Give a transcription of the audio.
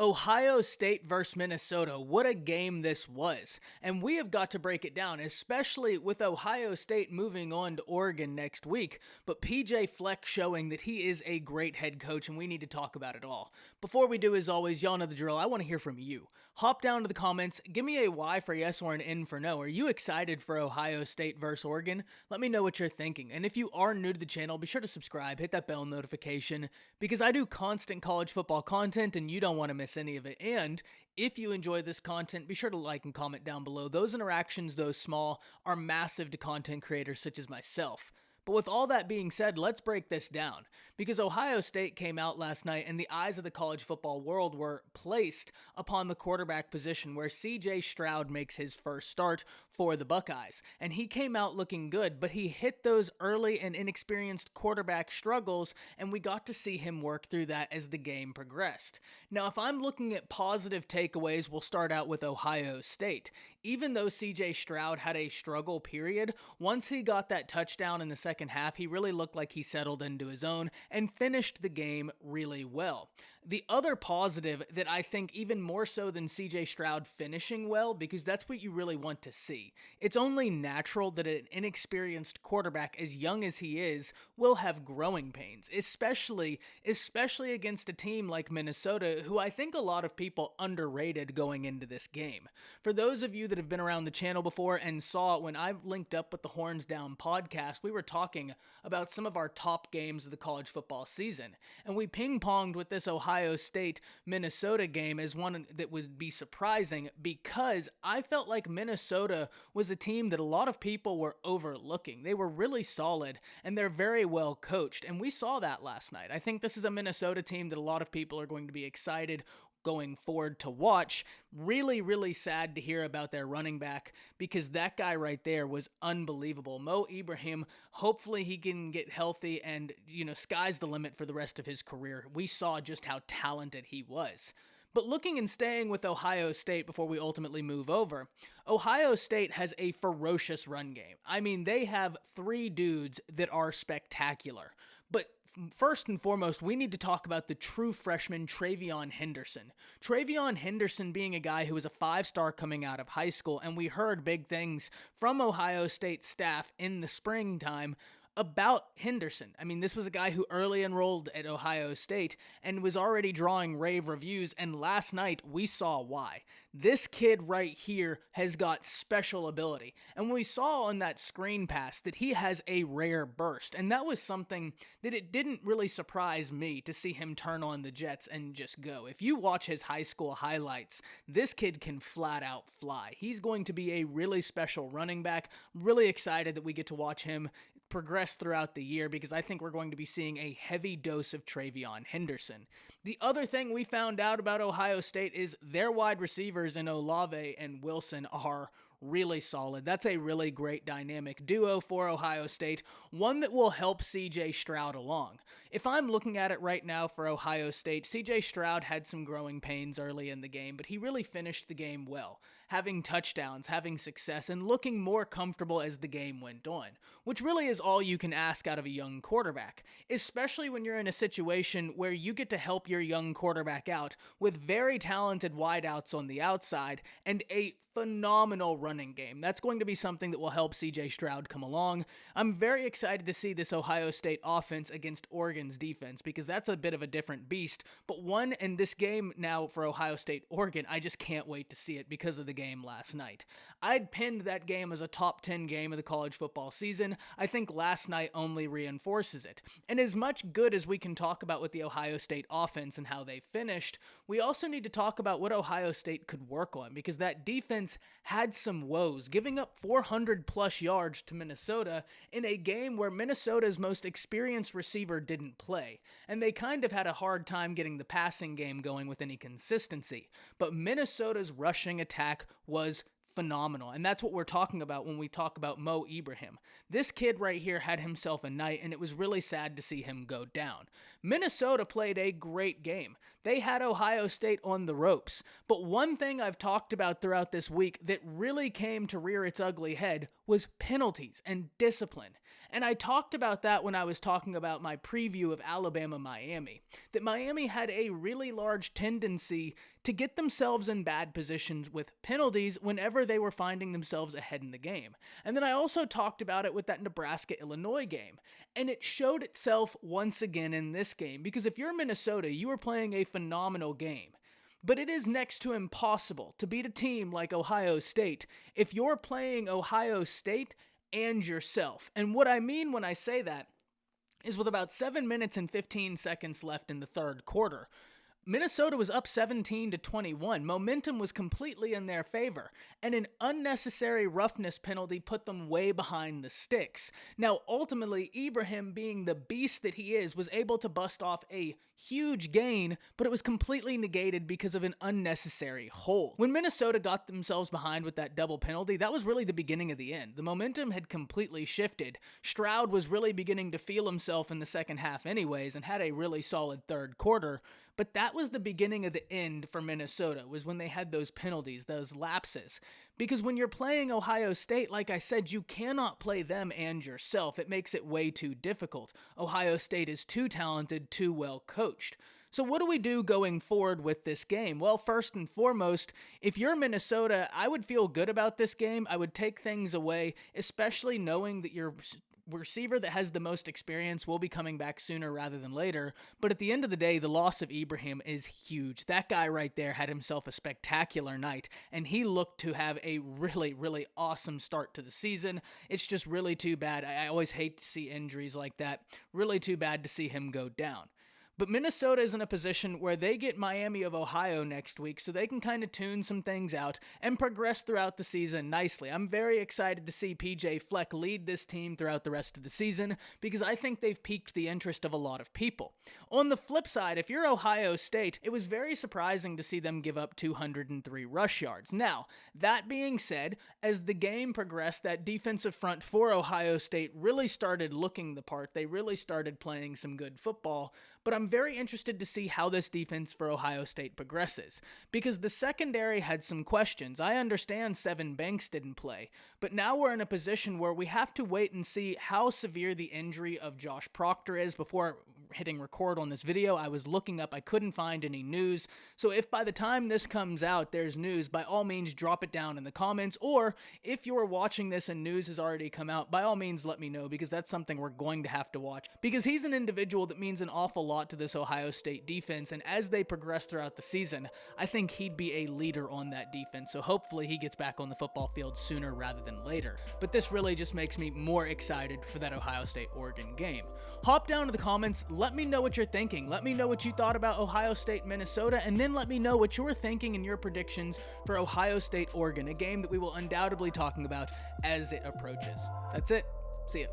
Ohio State versus Minnesota. What a game this was. And we have got to break it down, especially with Ohio State moving on to Oregon next week. But PJ Fleck showing that he is a great head coach, and we need to talk about it all. Before we do, as always, y'all know the drill. I want to hear from you. Hop down to the comments. Give me a Y for yes or an N for no. Are you excited for Ohio State versus Oregon? Let me know what you're thinking. And if you are new to the channel, be sure to subscribe, hit that bell notification, because I do constant college football content, and you don't want to miss any of it. And if you enjoy this content, be sure to like and comment down below. Those interactions, though small, are massive to content creators such as myself. But with all that being said, let's break this down. Because Ohio State came out last night and the eyes of the college football world were placed upon the quarterback position where CJ Stroud makes his first start for the Buckeyes. And he came out looking good, but he hit those early and inexperienced quarterback struggles, and we got to see him work through that as the game progressed. Now, if I'm looking at positive takeaways, we'll start out with Ohio State. Even though CJ Stroud had a struggle period, once he got that touchdown in the second half, he really looked like he settled into his own and finished the game really well. The other positive that I think even more so than CJ Stroud finishing well, because that's what you really want to see. It's only natural that an inexperienced quarterback, as young as he is, will have growing pains, especially against a team like Minnesota, who I think a lot of people underrated going into this game. For those of you that have been around the channel before and saw when I linked up with the Horns Down podcast, we were talking about some of our top games of the college football season. And we ping-ponged with this Ohio State-Minnesota game as one that would be surprising because I felt like Minnesota was a team that a lot of people were overlooking. They were really solid and they're very well coached. And we saw that last night. I think this is a Minnesota team that a lot of people are going to be excited going forward to watch. Really, really sad to hear about their running back because that guy right there was unbelievable. Mo Ibrahim, hopefully he can get healthy and, sky's the limit for the rest of his career. We saw just how talented he was. But looking and staying with Ohio State before we ultimately move over, Ohio State has a ferocious run game. I mean, they have three dudes that are spectacular. But first and foremost, we need to talk about the true freshman Trayvon Henderson. Trayvon Henderson being a guy who was a five-star coming out of high school, and we heard big things from Ohio State staff in the springtime about Henderson. I mean, this was a guy who early enrolled at Ohio State and was already drawing rave reviews, and last night we saw why. This kid right here has got special ability, and we saw on that screen pass that he has a rare burst, and that was something that it didn't really surprise me to see him turn on the jets and just go. If you watch his high school highlights, this kid can flat out fly. He's going to be a really special running back. I'm really excited that we get to watch him progress throughout the year because I think we're going to be seeing a heavy dose of Trayvon Henderson. The other thing we found out about Ohio State is their wide receivers in Olave and Wilson are really solid. That's a really great dynamic duo for Ohio State, one that will help CJ Stroud along. If I'm looking at it right now for Ohio State, CJ Stroud had some growing pains early in the game, but he really finished the game well, having touchdowns, having success, and looking more comfortable as the game went on, which really is all you can ask out of a young quarterback, especially when you're in a situation where you get to help your young quarterback out with very talented wideouts on the outside and a phenomenal running game. That's going to be something that will help CJ Stroud come along. I'm very excited to see this Ohio State offense against Oregon's defense because that's a bit of a different beast. But one in this game now for Ohio State Oregon, I just can't wait to see it because of the game last night. I'd pinned that game as a top 10 game of the college football season. I think last night only reinforces it. And as much good as we can talk about with the Ohio State offense and how they finished, we also need to talk about what Ohio State could work on because that defense had some woes, giving up 400 plus yards to Minnesota in a game where Minnesota's most experienced receiver didn't play, and they kind of had a hard time getting the passing game going with any consistency. But Minnesota's rushing attack was phenomenal, and that's what we're talking about when we talk about Mo Ibrahim. This kid right here had himself a night, and it was really sad to see him go down. Minnesota played a great game. They had Ohio State on the ropes. But one thing I've talked about throughout this week that really came to rear its ugly head was penalties and discipline. And I talked about that when I was talking about my preview of Alabama-Miami, that Miami had a really large tendency to get themselves in bad positions with penalties whenever they were finding themselves ahead in the game. And then I also talked about it with that Nebraska-Illinois game. And it showed itself once again in this game, because if you're Minnesota, you are playing a phenomenal game. But it is next to impossible to beat a team like Ohio State if you're playing Ohio State and yourself. And what I mean when I say that is with about 7 minutes and 15 seconds left in the third quarter, Minnesota was up 17-21. Momentum was completely in their favor, and an unnecessary roughness penalty put them way behind the sticks. Now, ultimately, Ibrahim, being the beast that he is, was able to bust off a huge gain, but it was completely negated because of an unnecessary hold. When Minnesota got themselves behind with that double penalty, that was really the beginning of the end. The momentum had completely shifted. Stroud was really beginning to feel himself in the second half anyways, and had a really solid third quarter. But that was the beginning of the end for Minnesota, was when they had those penalties, those lapses. Because when you're playing Ohio State, like I said, you cannot play them and yourself. It makes it way too difficult. Ohio State is too talented, too well coached. So what do we do going forward with this game? Well, first and foremost, if you're Minnesota, I would feel good about this game. I would take things away, especially knowing that your receiver that has the most experience will be coming back sooner rather than later. But at the end of the day, the loss of Ibrahim is huge. That guy right there had himself a spectacular night, and he looked to have a really, really awesome start to the season. It's just really too bad. I always hate to see injuries like that. Really too bad to see him go down. But Minnesota is in a position where they get Miami of Ohio next week, so they can kind of tune some things out and progress throughout the season nicely. I'm very excited to see PJ Fleck lead this team throughout the rest of the season, because I think they've piqued the interest of a lot of people. On the flip side, if you're Ohio State, it was very surprising to see them give up 203 rush yards. Now, that being said, as the game progressed, that defensive front for Ohio State really started looking the part. They really started playing some good football. But I'm very interested to see how this defense for Ohio State progresses, because the secondary had some questions. I understand Sevyn Banks didn't play, but now we're in a position where we have to wait and see how severe the injury of Josh Proctor is. Before hitting record on this video, I was looking up, I couldn't find any news. So if by the time this comes out there's news, by all means drop it down in the comments, or if you're watching this and news has already come out, by all means let me know, because that's something we're going to have to watch, because he's an individual that means an awful lot to this Ohio State defense, and as they progress throughout the season, I think he'd be a leader on that defense, so hopefully he gets back on the football field sooner rather than later. But this really just makes me more excited for that Ohio State-Oregon game. Hop down to the comments, let me know what you're thinking, let me know what you thought about Ohio State, Minnesota, and then let me know what you're thinking and your predictions for Ohio State-Oregon, a game that we will undoubtedly talking about as it approaches. That's it. See ya.